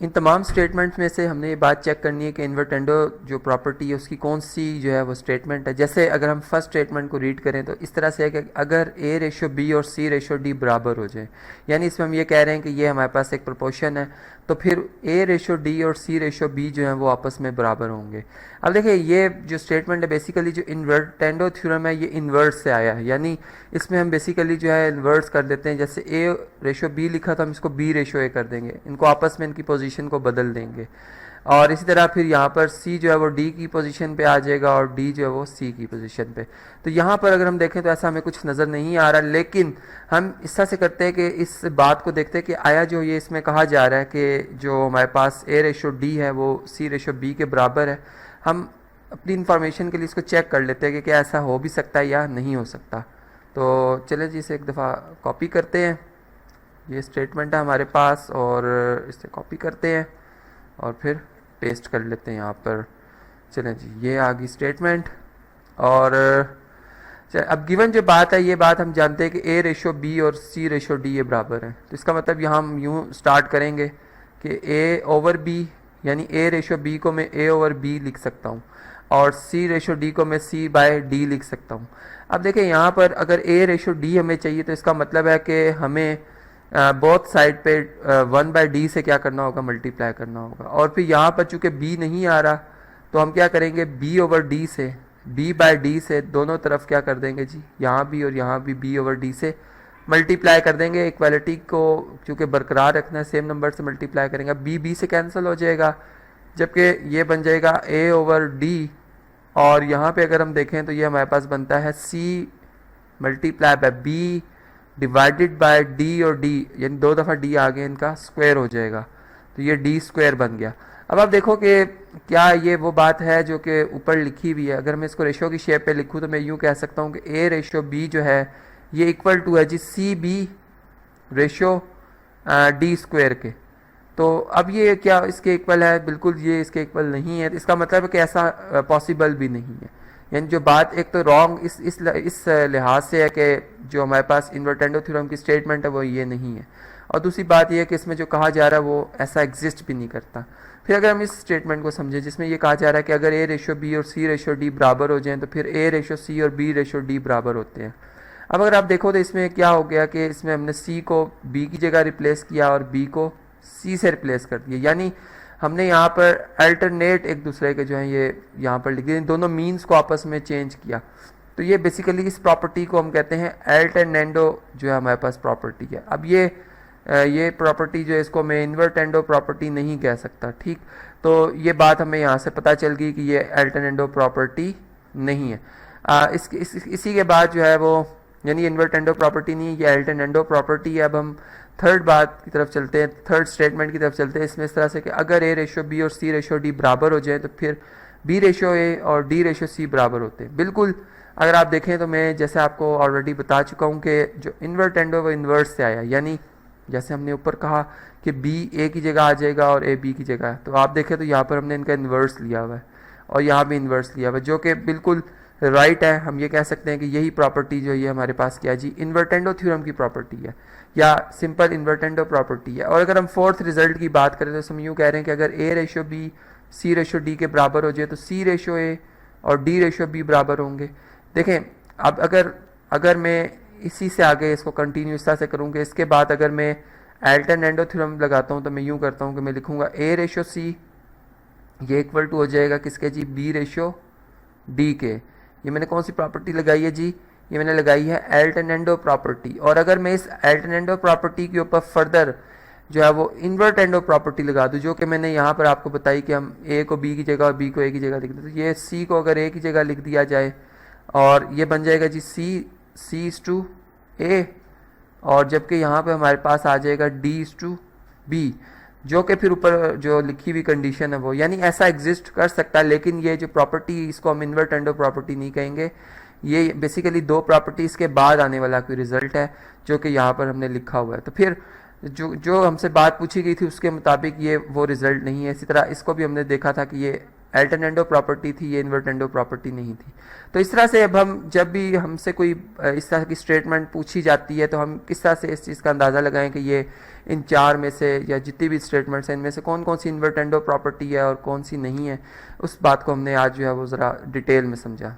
इन तमाम स्टेटमेंट्स में से हमने ये बात चेक करनी है कि इन्वर्टेंडो जो प्रॉपर्टी है उसकी कौन सी जो है वो स्टेटमेंट है। जैसे अगर हम फर्स्ट स्टेटमेंट को रीड करें तो इस तरह से है कि अगर ए रेशो बी और सी रेशो डी बराबर हो जाए, यानी इसमें हम ये कह रहे हैं कि ये हमारे पास एक प्रोपोर्शन है, तो फिर ए रेशो डी और सी रेशो बी जो है वो आपस में बराबर होंगे। अब देखिए ये जो स्टेटमेंट है बेसिकली जो इन्वर्टेंडो थ्योरम है ये इन्वर्स से आया है, यानी इसमें हम बेसिकली जो है इन्वर्स कर देते हैं। जैसे ए रेशो बी लिखा था हम इसको बी रेशो ए कर देंगे, इनको आपस में इनकी पोजीशन को बदल देंगे। और इसी तरह फिर यहाँ पर सी जो है वो डी की पोजीशन पे आ जाएगा और डी जो है वो सी की पोजीशन पे। तो यहाँ पर अगर हम देखें तो ऐसा हमें कुछ नज़र नहीं आ रहा, लेकिन हम इस तरह से करते हैं कि इस बात को देखते हैं कि आया जो ये इसमें कहा जा रहा है कि जो हमारे पास ए रेशो डी है वो सी रेशो बी के बराबर है। हम अपनी इंफॉर्मेशन के लिए इसको चेक कर लेते हैं कि क्या ऐसा हो भी सकता है या नहीं हो सकता। तो चले जी इसे एक दफ़ा कॉपी करते हैं, ये स्टेटमेंट है हमारे पास और इसे कॉपी करते हैं और फिर पेस्ट कर लेते हैं यहाँ पर। चलें जी ये आ गई स्टेटमेंट। और अब गिवन जो बात है ये बात हम जानते हैं कि ए रेशो बी और सी रेशो डी ये बराबर है। तो इसका मतलब यहाँ हम यूँ स्टार्ट करेंगे कि ए ओवर बी, यानी ए रेशो बी को मैं ए ओवर बी लिख सकता हूँ और सी रेशो डी को मैं सी बाय डी लिख सकता हूँ। अब देखिए यहाँ पर अगर ए रेशो डी हमें चाहिए तो इसका मतलब है कि हमें बोथ साइड पे 1/d से क्या करना होगा, मल्टीप्लाई करना होगा। और फिर यहाँ पर चूंकि b नहीं आ रहा तो हम क्या करेंगे, b/d से b/d से दोनों तरफ क्या कर देंगे जी, यहाँ भी और यहाँ भी b/d से मल्टीप्लाई कर देंगे। इक्वालिटी को चूंकि बरकरार रखना है सेम नंबर से मल्टीप्लाई करेंगे, b से कैंसिल हो जाएगा, जबकि ये बन जाएगा a/d। और यहाँ पे अगर हम देखें तो ये हमारे पास बनता है c multiply by b divided by D, और डी यानी दो दफ़ा डी आगे इनका स्क्वायर हो जाएगा, तो ये डी स्क्वायर बन गया। अब आप देखो कि क्या ये वो बात है जो कि ऊपर लिखी हुई है। अगर मैं इसको रेशो की शेप पे लिखूँ तो मैं यूँ कह सकता हूँ कि ए रेशो बी जो है ये इक्वल टू है जी C B ratio D square के। तो अब ये क्या इसके इक्वल है, बिल्कुल ये इसके इक्वल नहीं है। तो इसका मतलब है कि ऐसा पॉसिबल भी नहीं है। यानी जो बात एक तो रॉन्ग इस लिहाज से है कि जो हमारे पास इन्वर्टेंडो थ्योरम की स्टेटमेंट है वो ये नहीं है, और दूसरी बात ये है कि इसमें जो कहा जा रहा है वो ऐसा एग्जिस्ट भी नहीं करता। फिर अगर हम इस स्टेटमेंट को समझें जिसमें ये कहा जा रहा है कि अगर ए रेशो बी और सी रेशो डी बराबर हो जाएं तो फिर ए रेशो सी और बी रेशो डी बराबर होते हैं। अब अगर आप देखो तो इसमें क्या हो गया कि इसमें हमने सी को बी की जगह रिप्लेस किया और बी को सी से रिप्लेस कर दिया, यानी हमने यहाँ पर अल्टरनेट एक दूसरे के जो है ये यहाँ पर लिख दिए, दोनों मीन्स को आपस में चेंज किया। तो ये बेसिकली इस प्रॉपर्टी को हम कहते हैं अल्टरनेंडो जो है हमारे पास प्रॉपर्टी है। अब ये प्रॉपर्टी जो है इसको मैं इन्वर्टेंडो प्रॉपर्टी नहीं कह सकता, ठीक। तो ये बात हमें यहाँ से पता चल गई कि ये अल्टरनेंडो प्रॉपर्टी नहीं है। इसी के बाद जो है वो यानी इन्वर्टेंडो प्रॉपर्टी नहीं है, ये अल्टरनेंडो प्रॉपर्टी है। अब हम थर्ड बात की तरफ चलते हैं, थर्ड स्टेटमेंट की तरफ चलते हैं। इसमें इस तरह से कि अगर ए रेशो बी और सी रेशो डी बराबर हो जाए तो फिर बी रेशो ए और डी रेशो सी बराबर होते हैं। बिल्कुल अगर आप देखें तो मैं जैसे आपको ऑलरेडी बता चुका हूँ कि जो इन्वर्टेंडो वो इन्वर्स से आया, यानी जैसे हमने ऊपर कहा कि बी ए की जगह आ जाएगा और ए बी की जगह, तो आप देखें तो यहाँ पर हमने इनका इन्वर्स लिया हुआ है और यहाँ भी इन्वर्स लिया हुआ है, जो कि बिल्कुल राइट है। हम ये कह सकते हैं कि यही प्रॉपर्टी जो ये हमारे पास क्या है जी, इन्वर्टेंडो थ्योरम की प्रॉपर्टी है या सिंपल इन्वर्टेंडो प्रॉपर्टी है। और अगर हम फोर्थ रिजल्ट की बात करें तो हम यूँ कह रहे हैं कि अगर A ratio B C ratio D के बराबर हो जाए तो सी रेशो ए और डी रेशो बी बराबर होंगे। देखें अब अगर मैं इसी से आगे इसको कंटिन्यू इस तरह से करूँगा, इसके बाद अगर मैं अल्टरनेंडो थ्योरम लगाता हूँ तो मैं यूँ करता हूँ कि मैं लिखूँगा ए रेशो सी ये इक्वल टू हो जाएगा किसके जी, बी रेशो डी के। ये मैंने कौन सी प्रॉपर्टी लगाई है जी, ये मैंने लगाई है अल्टरनेंडो प्रॉपर्टी। और अगर मैं इस अल्टरनेंडो प्रॉपर्टी के ऊपर फर्दर जो है वो इन्वर्टेंडो प्रॉपर्टी लगा दूँ, जो कि मैंने यहाँ पर आपको बताई कि हम ए को बी की जगह और बी को ए की जगह लिख दें, तो ये सी को अगर ए की जगह लिख दिया जाए और ये बन जाएगा जी सी इज टू ए, और जबकि यहाँ पे हमारे पास आ जाएगा डी इज टू बी, जो कि फिर ऊपर जो लिखी हुई कंडीशन है वो, यानी ऐसा एग्जिस्ट कर सकता है। लेकिन ये जो प्रॉपर्टी इसको हम इन्वर्टेंडो प्रॉपर्टी नहीं कहेंगे, ये बेसिकली दो प्रॉपर्टीज के बाद आने वाला कोई रिजल्ट है जो कि यहाँ पर हमने लिखा हुआ है। तो फिर जो हमसे बात पूछी गई थी उसके मुताबिक ये वो रिजल्ट नहीं है। इसी तरह इसको भी हमने देखा था कि ये अल्टरनेंडो प्रॉपर्टी थी, ये इन्वर्टेंडो प्रॉपर्टी नहीं थी। तो इस तरह से अब हम जब भी हमसे कोई इस तरह की स्टेटमेंट पूछी जाती है तो हम किस तरह से इस चीज़ का अंदाज़ा लगाएं कि ये इन चार में से या जितनी भी स्टेटमेंट्स हैं इनमें से कौन कौन सी इन्वर्टेंडो प्रॉपर्टी है और कौन सी नहीं है, उस बात को हमने आज जो है वो ज़रा डिटेल में समझा।